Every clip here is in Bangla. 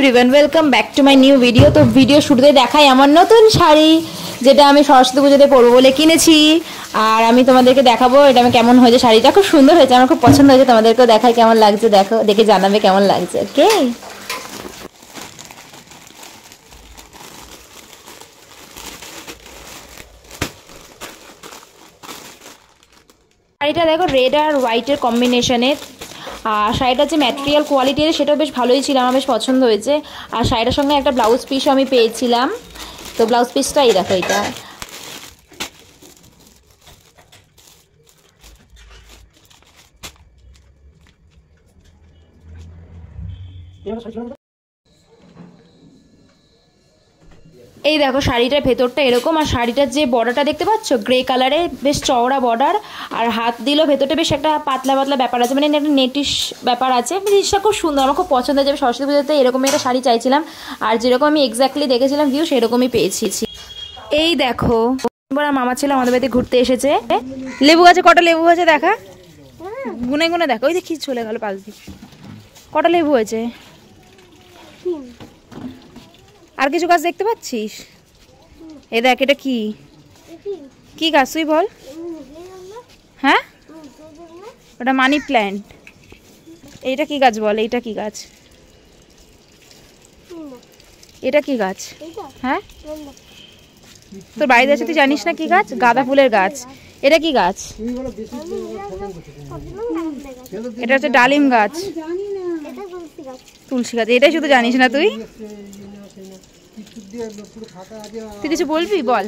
Everyone, welcome back to my new video. তো ভিডিও শুরুতে দেখাই আমার নতুন শাড়ি, যেটা আমি সরস্বতী পুজোতে পরবো বলে কিনেছি। আর আমি তোমাদেরকে দেখাবো এটা আমি কেমন হয়েছে। শাড়িটা খুব সুন্দর হয়েছে, আমার খুব পছন্দ হয়েছে। তোমাদেরকেও দেখাই কেমন লাগছে, দেখো, দেখে জানাবে কেমন লাগছে। ওকে, শাড়িটা দেখো রেড আর হোয়াইটের কম্বিনেশনের। আর শাড়িটার যে ম্যাটেরিয়াল কোয়ালিটি সেটাও বেশ ভালোই ছিল, আমার বেশ পছন্দ হয়েছে। আর শাড়িটার সঙ্গে একটা ব্লাউজ পিসও আমি পেয়েছিলাম। তো ব্লাউজ পিসটা এই দেখো, এটা এই দেখো শাড়িটার ভেতরটা এরকম। আর শাড়িটার যে বর্ডারটা দেখতে পাচ্ছ গ্রে কালারে, বেশ চওড়া বর্ডার। আর হাত দিলেও ভেতরটা বেশ একটা পাতলা পাতলা ব্যাপার আছে, মানে একটা নেটিশ ব্যাপার আছে। জিনিসটা খুব সুন্দর, আমার খুব পছন্দ হয়েছে। সরস্বতী পুজোতে এরকমই একটা শাড়ি চাইছিলাম, আর যেরকম আমি এক্স্যাক্টলি দেখেছিলাম ভিউ সেরকমই পেয়েছি। এই দেখো মামা ছিল আমাদের বাড়িতে ঘুরতে এসেছে। লেবু গাছে কটা লেবু হয়েছে দেখা, গুনে গুনে দেখো। ওই দেখি চলে গেল পাশ দিয়ে। কটা লেবু হয়েছে? আর কিছু গাছ দেখতে পাচ্ছিস? এ দেখ, এটা কি কি গাছ তুই বল? হ্যাঁ, ওটা মানি প্ল্যান্ট। এইটা কি গাছ বল? এইটা কি গাছ? এটা কি গাছ? হ্যাঁ, তোর বাড়িতে আছে, তুই জানিস না কি গাছ? গাঁদা ফুলের গাছ। এটা কি গাছ? এটা হচ্ছে ডালিম গাছ। তুলসী গাছ। এটাই শুধু জানিস না তুই? তুই কিছু বলবি বল।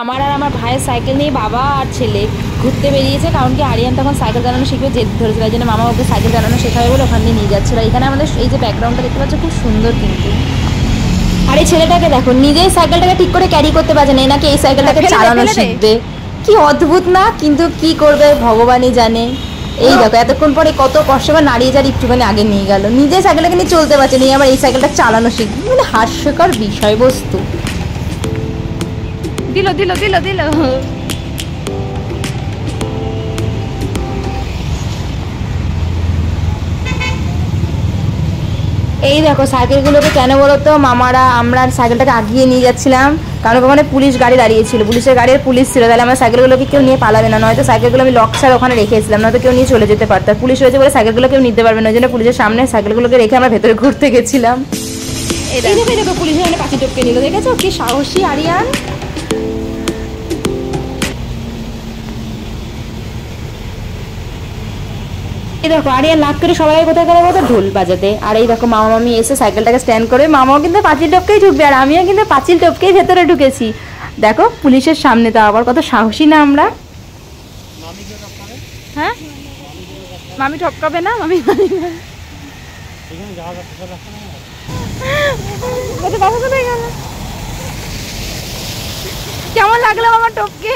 আমার আর আমার ভাইয়ের সাইকেল নিয়ে বাবা আর ছেলে ঘুরতে বেরিয়েছে, কারণ কি আরিয়ান তখন সাইকেল চালানো শিখবে, জেদ ধরেছিল। তাই জন্য মামা ওকে সাইকেল চালানো শেখাবে বলে ওখান দিয়ে নিয়ে যাচ্ছিল। এখানে আমাদের এই যে ব্যাকগ্রাউন্ডটা দেখতে পাচ্ছ খুব সুন্দর কিন্তু। আর এই ছেলেটাকে দেখো, নিজেই সাইকেলটাকে ঠিক করে ক্যারি করতে পারছে না, নাকি এই সাইকেলটাকে চালানো শিখবে। কি অদ্ভুত না? কিন্তু কি করবে ভগবানই জানে। এই দেখো এতক্ষণ পরে কত কষ্ট করে নাড়িয়ে যার একটুখানি আগে নিয়ে গেল, নিজে সাইকেলটাকে নিয়ে চলতে পারছে না, আবার এই সাইকেলটা চালানো শিখবে। মানে হাস্যকর বিষয়বস্তু। দিল দিল দিল দিল এই দেখো সাইকেলগুলোকে কেন বলো তো মামারা, আমরা সাইকেলটাকে আগিয়ে নিয়ে যাচ্ছিলাম, কারণ ওখানে পুলিশ গাড়ি দাঁড়িয়েছিল, পুলিশের গাড়ির পুলিশ ছিল। তাহলে আমার সাইকেলগুলোকে কেউ নিয়ে পালাবে না, নয়তো সাইকেলগুলো আমি লক ছাড়া ওখানে রেখেছিলাম, নয়তো কেউ নিয়ে চলে যেতে পারতো। পুলিশ রয়েছে বলে সাইকেলগুলো কেউ নিতে পারবে না, ওই জন্য পুলিশের সামনে সাইকেলগুলোকে রেখে আমরা ভেতরে ঘুরতে গেছিলাম। এই দেখো পুলিশের সামনে পাখি টপকে নিল, দেখেছো কি সাহসী আরিয়ান। এই দেখো আরিয়ান লাভ করে সবাই কোথায় গেলে বলতো ঢোল বাজাতে। আর এই দেখো মামা মামি এসে সাইকেলটাকে স্ট্যান্ড করে, মামাও কিন্তু পাঁচিল টপকেই ঢুকবে, আর আমিও কিন্তু পাঁচিল টপকেই ভেতরে ঢুকেছি। দেখো পুলিশের সামনে, তো আবার কত সাহসী না আমরা। হ্যাঁ, মামি টপকাবে না? মামি কেমন লাগলো আমার টপকে?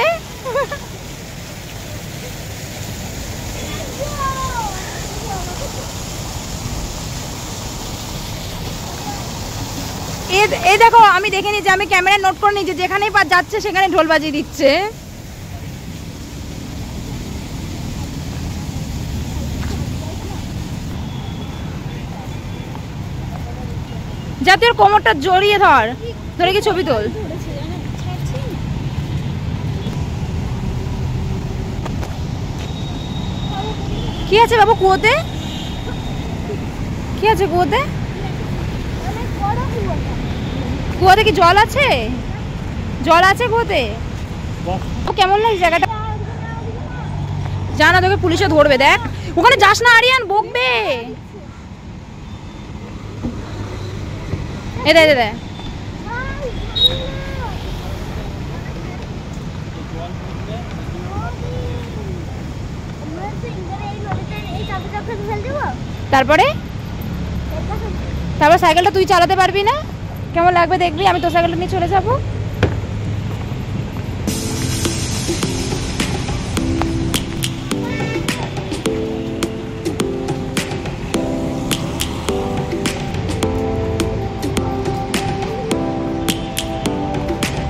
এই দেখো আমি দেখে নিচ্ছি, আমি ক্যামেরা নোট করে নিচ্ছি, যেখানেই যাচ্ছে সেখানে ঢোল বাজিয়ে দিচ্ছে। যাতে ওর কোমরটা জড়িয়ে ধর, ধরে কি ছবি তোল। কি আছে বাবু কুয়োতে? কি আছে কুয়োতে? কুয়োতে কি জল আছে? জল আছে কুয়োতে? কেমন লাগছে জায়গাটা? জানা, তোকে পুলিশে ধরবে। দেখ ওখানে যাস না আরিয়ান, বকবে। এ দে দে দে, তারপরে সাইকেলটা তুই চালাতে পারবি না? কেমন লাগবে দেখবি, আমি তোর সাইকেলটা নিয়ে চলে যাবো।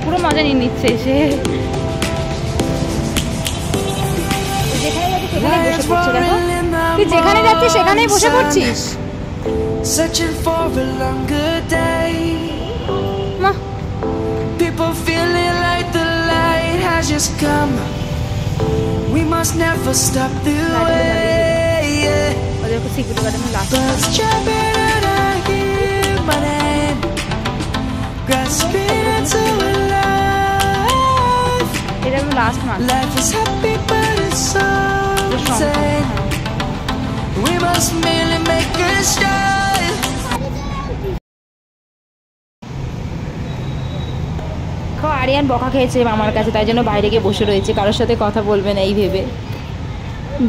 পুরো মজা নিয়ে নিচ্ছে সে। যেখানে যাচ্ছিস সেখানেই বসে পড়ছিস। searching for a longer day. People feeling like the light has just come. We must never stop the way. Birds jumping and I hear my name, grasping into a life. Life is happy but it's so insane. We must merely make a start. Aryan বকা খেয়েছে মামার কাছে, তাই জন্য বাইরে গিয়ে বসে রয়েছে, কারোর সাথে কথা বলবে না এই ভেবে।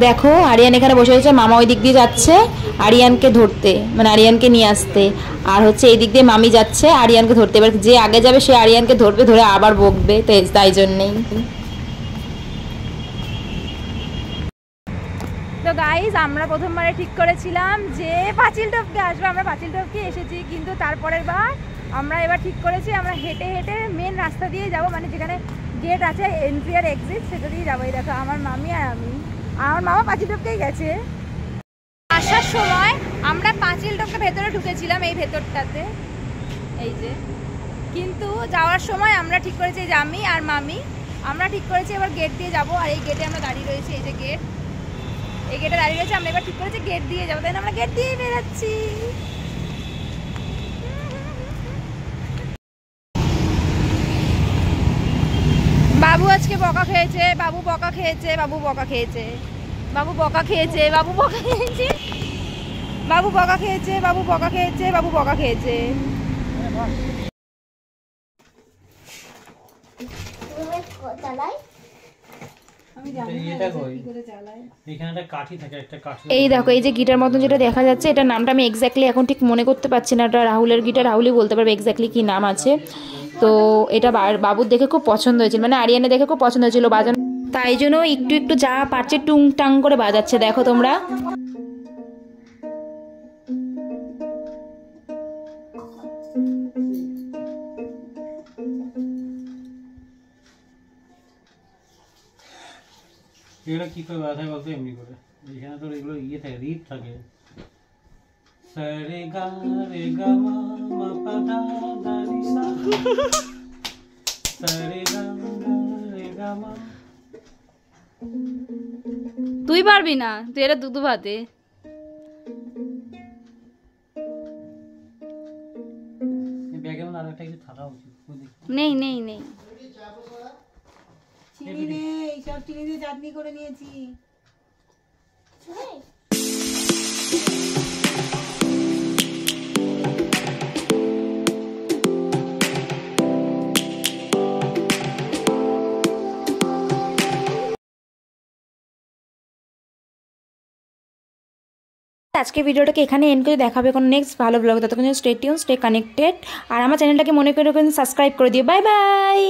দেখো আরিয়ান এখানে বসে রয়েছে, মামা ওই দিক দিয়ে যাচ্ছে আরিয়ানকে ধরতে, মানে আরিয়ানকে নিয়ে আসতে, আর হচ্ছে এই দিক দিয়ে মামি যাচ্ছে আরিয়ানকে ধরতে। এবার যে আগে যাবে সে আরিয়ানকে ধরবে, ধরে আবার বকবে, তাই জন্যেই। তো গাইজ আমরা প্রথমবারে ঠিক করেছিলাম যে পাঁচিল টপকে আসবে, আমরা পাঁচিল টপকে এসেছি, কিন্তু তারপরের বার আমরা এবার ঠিক করেছি আমরা হেঁটে হেঁটে মেন রাস্তা দিয়ে যাব, মানে যেখানে গেট আছে এন্ট্রি আর এক্সিট সেটা দিয়ে যাবো। এই দেখো আমার মামি আর আমি, আমার মামা পাঁচিল টপকেই গেছে। আসার সময় আমরা পাঁচিল টপকে ভেতরে ঢুকেছিলাম, এই ভেতরটাতে, এই যে, কিন্তু যাওয়ার সময় আমরা ঠিক করেছি যে আমি আর মামি আমরা ঠিক করেছি এবার গেট দিয়ে যাব। আর এই গেটে আমরা দাঁড়িয়ে রয়েছি, এই যে গেট, এই গেটে দাঁড়িয়ে রয়েছে, আমরা এবার ঠিক করেছি গেট দিয়ে যাবো, তাই না আমরা গেট দিয়ে বেরোচ্ছি। বাবু আজকে বকা খেয়েছে, বাবু বকা খেয়েছে, বাবু বকা খেয়েছে, বাবু বকা খেয়েছে, বাবু বকা খেয়েছে, বাবু বকা খেয়েছে, বাবু বকা খেয়েছে, বাবু বকা খেয়েছে। এই দেখো এই যে গিটার মতন যেটা দেখা যাচ্ছে, এটার নামটা আমি এক্স্যাক্টলি এখন ঠিক মনে করতে পারছি না, এটা রাহুলের গিটার, রাহুলই বলতে পারবে এক্স্যাক্টলি কি নাম আছে। তো এটা বাবুর দেখে খুব পছন্দ হয়েছিল, মানে আরিয়ানের দেখে খুব পছন্দ হয়েছিল বাজানো, তাই জন্য একটু একটু যা পারছে টুং টাং করে বাজাচ্ছে, দেখো তোমরা। এগুলো কি করে বাজায় বলতো? এমনি করে, এখানে তো এগুলো ইয়ে থাকে, রিপ থাকে। সারে গা রে গা মা মা পা দা দা নি সা, সারে গা রে গা মা। তুই পারবি না, তুই এটা দুধু ভাতে। ব্যাগে মনে আরেকটা কিছু থাকা উচিত। নেই নেই নেই, চিনি নেই, সব চিনি দিয়ে চাটনি করে নিয়েছি। আজকে ভিডিওটাকে এখানে এন্ড করে দেখাবে কোনো নেক্সট ভালো ব্লগ। ততক্ষণ স্টে টিউন, স্টে কানেক্টেড, আর আমার চ্যানেলটাকে মনে করে সাবস্ক্রাইব করে দিও। Bye bye.